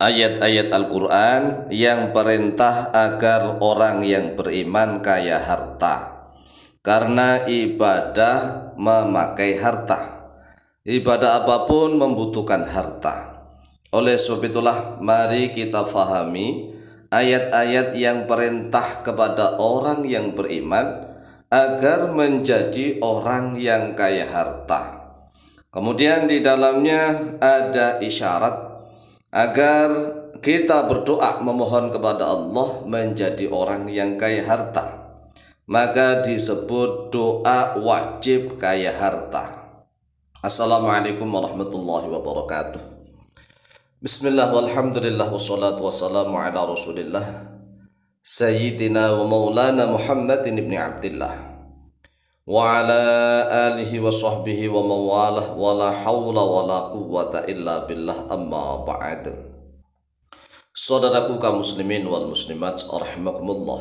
ayat-ayat Al-Quran yang perintah agar orang yang beriman kaya harta, karena ibadah memakai harta. Ibadah apapun membutuhkan harta. Oleh sebab itulah mari kita fahami ayat-ayat yang perintah kepada orang yang beriman agar menjadi orang yang kaya harta. Kemudian di dalamnya ada isyarat agar kita berdoa memohon kepada Allah menjadi orang yang kaya harta. Maka disebut doa wajib kaya harta. Assalamualaikum warahmatullahi wabarakatuh. Bismillah walhamdulillah wassalatu wassalamu ala rasulillah Sayyidina wa maulana Muhammadin ibn Abdillah wa ala alihi wa sahbihi wa mawalah wa la hawla wa la quwwata illa billah, amma ba'd. Saudaraku kaum muslimin wal muslimat rahimakumullah,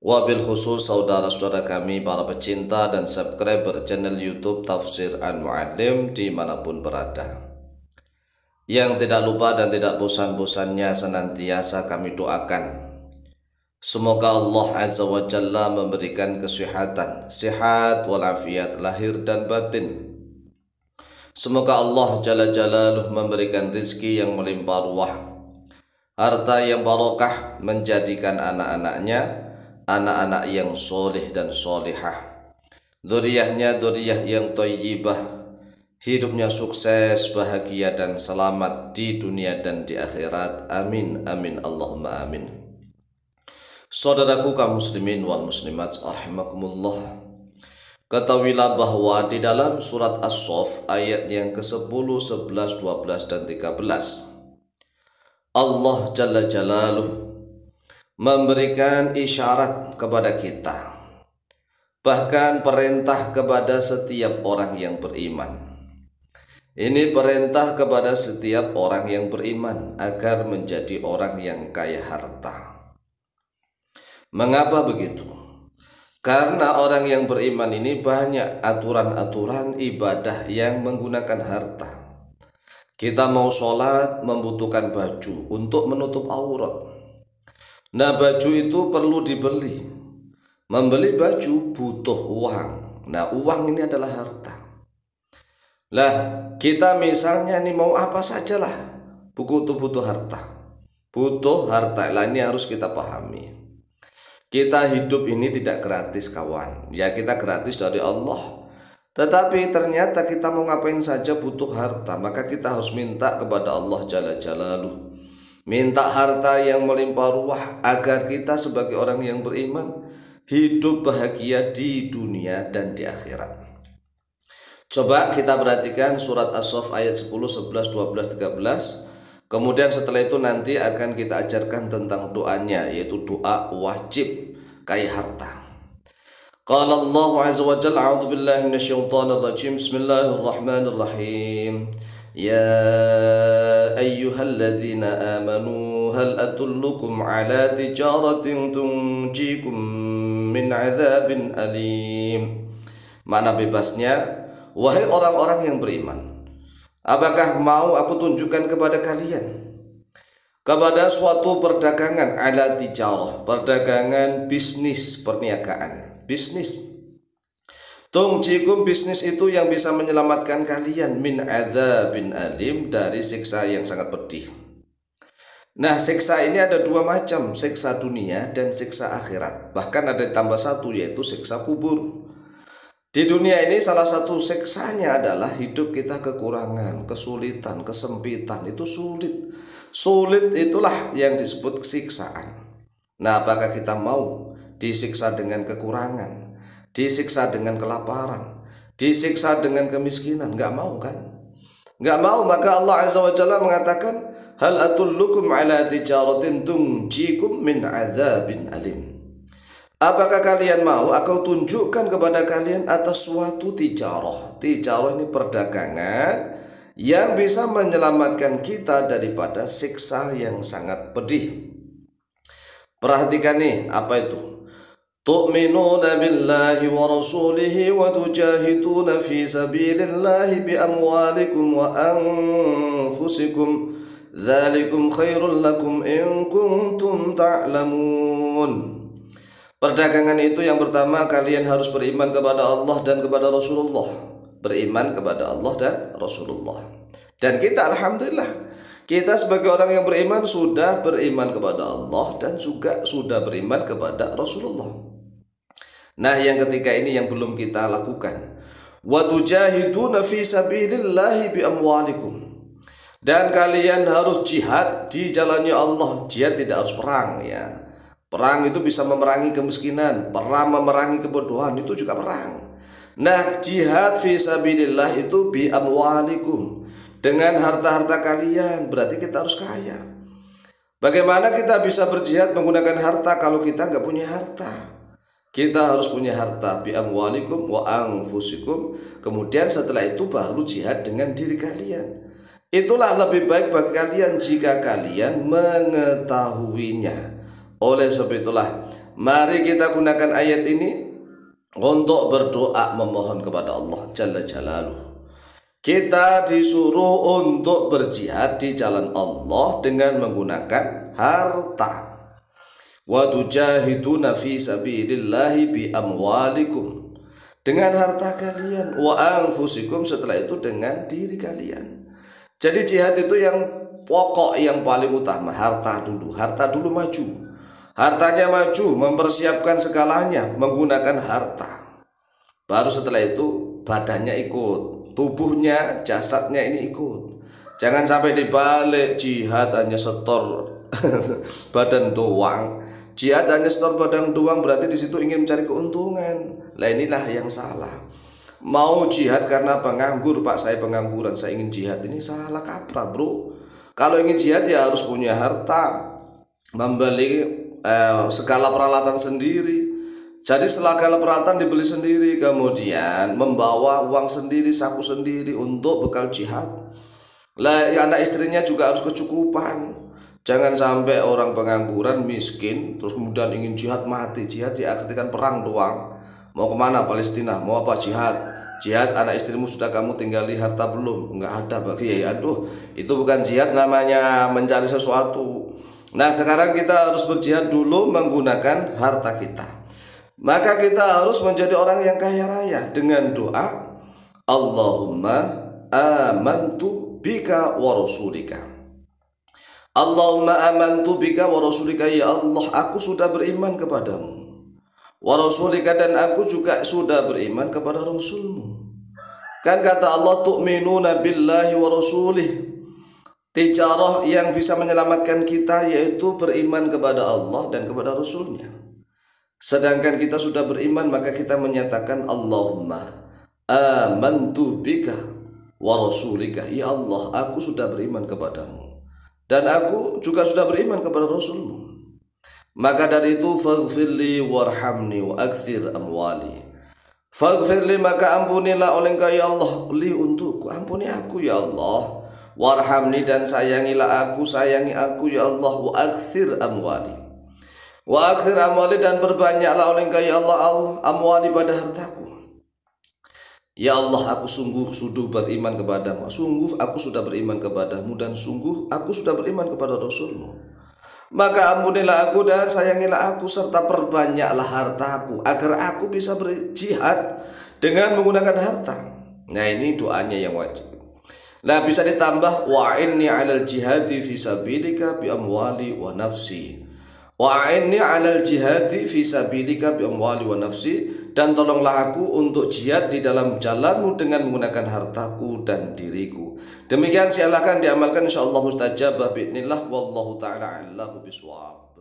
wabil khusus saudara-saudara kami para pecinta dan subscriber channel YouTube Tafsir Al-Muallim dimanapun berada, yang tidak lupa dan tidak bosan-bosannya senantiasa kami doakan semoga Allah Azza wa Jalla memberikan kesehatan, sehat walafiat lahir dan batin. Semoga Allah Jalla Jalaluh memberikan rizki yang melimpah ruah, harta yang barokah, menjadikan anak-anaknya anak-anak yang soleh dan solihah, dzurriyyahnya dzurriyyah yang thayyibah, hidupnya sukses, bahagia dan selamat di dunia dan di akhirat. Amin amin Allahumma amin. Saudaraku kaum muslimin wal muslimat rahimakumullah, ketahuilah bahwa di dalam surat As-Saff ayat yang ke-10, 11, 12 dan 13 Allah Jalla Jalaluh memberikan isyarat kepada kita, bahkan perintah kepada setiap orang yang beriman. Ini perintah kepada setiap orang yang beriman agar menjadi orang yang kaya harta. Mengapa begitu? Karena orang yang beriman ini banyak aturan-aturan ibadah yang menggunakan harta. Kita mau sholat membutuhkan baju untuk menutup aurat. Nah, baju itu perlu dibeli. Membeli baju butuh uang. Nah, uang ini adalah harta. Lah, kita misalnya nih mau apa sajalah, butuh harta. Butuh harta. Lah, ini harus kita pahami. Kita hidup ini tidak gratis kawan. Ya, kita gratis dari Allah. Tetapi ternyata kita mau ngapain saja butuh harta. Maka kita harus minta kepada Allah Jalla Jalaluh. Minta harta yang melimpah ruah agar kita sebagai orang yang beriman hidup bahagia di dunia dan di akhirat. Coba kita perhatikan surat As-Saff ayat 10, 11, 12, 13. Kemudian setelah itu nanti akan kita ajarkan tentang doanya, yaitu doa wajib kaya harta. Qala Allah Azza wa Jalla, a'udzu billahi minasyaitonir rajim. Bismillahirrahmanirrahim. Ya ayyuhalladzina amanu hal adullukum ala tijaratin tunjikum min adzabin alim. Makna bebasnya, wahai orang-orang yang beriman, apakah mau aku tunjukkan kepada kalian kepada suatu perdagangan, ala tijarah, perdagangan bisnis, perniagaan, bisnis. Tungjikum, bisnis itu yang bisa menyelamatkan kalian, min adzabin alim, dari siksa yang sangat pedih. Nah, siksa ini ada dua macam, siksa dunia dan siksa akhirat. Bahkan ada tambah satu, yaitu siksa kubur. Di dunia ini salah satu siksanya adalah hidup kita kekurangan, kesulitan, kesempitan, itu sulit. Sulit itulah yang disebut siksaan. Nah, apakah kita mau disiksa dengan kekurangan, disiksa dengan kelaparan, disiksa dengan kemiskinan? Enggak mau kan? Enggak mau. Maka Allah Azza wa Jalla mengatakan, hal atullukum ala tijaratin tunjikum min adzabin alim. Apakah kalian mau aku tunjukkan kepada kalian atas suatu tijarah. Tijarah ini perdagangan yang bisa menyelamatkan kita daripada siksa yang sangat pedih. Perhatikan nih, apa itu? Tu'minuna billahi wa rasulihi wa tujahiduna fi sabilillahi bi amwalikum wa anfusikum dzalikum khairul lakum in kuntum ta'lamun. Perdagangan itu yang pertama, kalian harus beriman kepada Allah dan kepada Rasulullah. Beriman kepada Allah dan Rasulullah. Dan kita alhamdulillah, kita sebagai orang yang beriman sudah beriman kepada Allah dan juga sudah beriman kepada Rasulullah. Nah, yang ketiga ini yang belum kita lakukan. Wa tujahiduna fi sabilillahi bi amwalikum. Dan kalian harus jihad di jalannya Allah. Jihad tidak harus perang ya. Perang itu bisa memerangi kemiskinan, perang memerangi kebodohan, itu juga perang. Nah, jihad fi sabilillah itu bi amwalikum, dengan harta-harta kalian. Berarti kita harus kaya. Bagaimana kita bisa berjihad menggunakan harta kalau kita nggak punya harta? Kita harus punya harta, bi amwalikum wa anfusikum. Kemudian setelah itu baru jihad dengan diri kalian. Itulah lebih baik bagi kalian jika kalian mengetahuinya. Oleh sebab itulah, mari kita gunakan ayat ini untuk berdoa memohon kepada Allah Jalla Jalaluhu. Kita disuruh untuk berjihad di jalan Allah dengan menggunakan harta. Wa tujahiduna fi sabilillahi bi amwalikum, dengan harta kalian, wa anfusikum, setelah itu dengan diri kalian. Jadi jihad itu yang pokok, yang paling utama, harta dulu. Harta dulu maju. Hartanya maju, mempersiapkan segalanya menggunakan harta. Baru setelah itu badannya ikut, tubuhnya, jasadnya ini ikut. Jangan sampai dibalik, jihad hanya setor badan doang. Jihad hanya setor badan doang berarti di situ ingin mencari keuntungan. Lah inilah yang salah. Mau jihad karena penganggur, Pak, saya pengangguran, saya ingin jihad, ini salah kaprah, bro. Kalau ingin jihad ya harus punya harta, membeli segala peralatan sendiri. Jadi segala peralatan dibeli sendiri, kemudian membawa uang sendiri, saku sendiri untuk bekal jihad. Lah anak istrinya juga harus kecukupan. Jangan sampai orang pengangguran miskin terus kemudian ingin jihad mati. Jihad diartikan perang doang. Mau kemana? Palestina. Mau apa? Jihad. Jihad anak istrimu sudah kamu tinggali harta belum? Enggak ada bagi ya. Aduh, itu bukan jihad, namanya mencari sesuatu. Nah, sekarang kita harus berjihad dulu menggunakan harta kita. Maka kita harus menjadi orang yang kaya raya dengan doa Allahumma amantu bika wa rasulika. Allahumma amantu bika wa rasulika, ya Allah, aku sudah beriman kepadamu. Wa rasulika, dan aku juga sudah beriman kepada Rasulmu. Kan kata Allah, tu'minuna billahi wa rasulih. Tijarah yang bisa menyelamatkan kita yaitu beriman kepada Allah dan kepada Rasulnya. Sedangkan kita sudah beriman, maka kita menyatakan Allahumma amantu bika wa rasulika. Ya Allah, aku sudah beriman kepadamu dan aku juga sudah beriman kepada Rasulmu. Maka dari itu faghfirli warhamni wa akthir amwali. Faghfirli, maka ampunilah oleh Engkau ya Allah, li untukku, ampuni aku ya Allah. Warhamni, dan sayangilah aku, sayangi aku ya Allah. Wa akthir amwali, wa akthir amwali, dan berbanyaklah oleh Engkau ya Allah amwali, pada hartaku. Ya Allah, aku sungguh sudah beriman kepadamu, sungguh aku sudah beriman kepadamu, dan sungguh aku sudah beriman kepada Rasulmu. Maka ampunilah aku dan sayangilah aku, serta perbanyaklah hartaku, agar aku bisa berjihad dengan menggunakan harta. Nah, ini doanya yang wajib. Nah, bisa ditambah wa inni 'alal jihadi fi sabilika bi amwali wa nafsi. Wa inni 'alal jihadi fi sabilika bi amwali wa nafsi, dan tolonglah aku untuk jihad di dalam jalanmu dengan menggunakan hartaku dan diriku. Demikian silakan diamalkan, insyaallah mustajabah biidznillah, wallahu taala a'lam bishawab.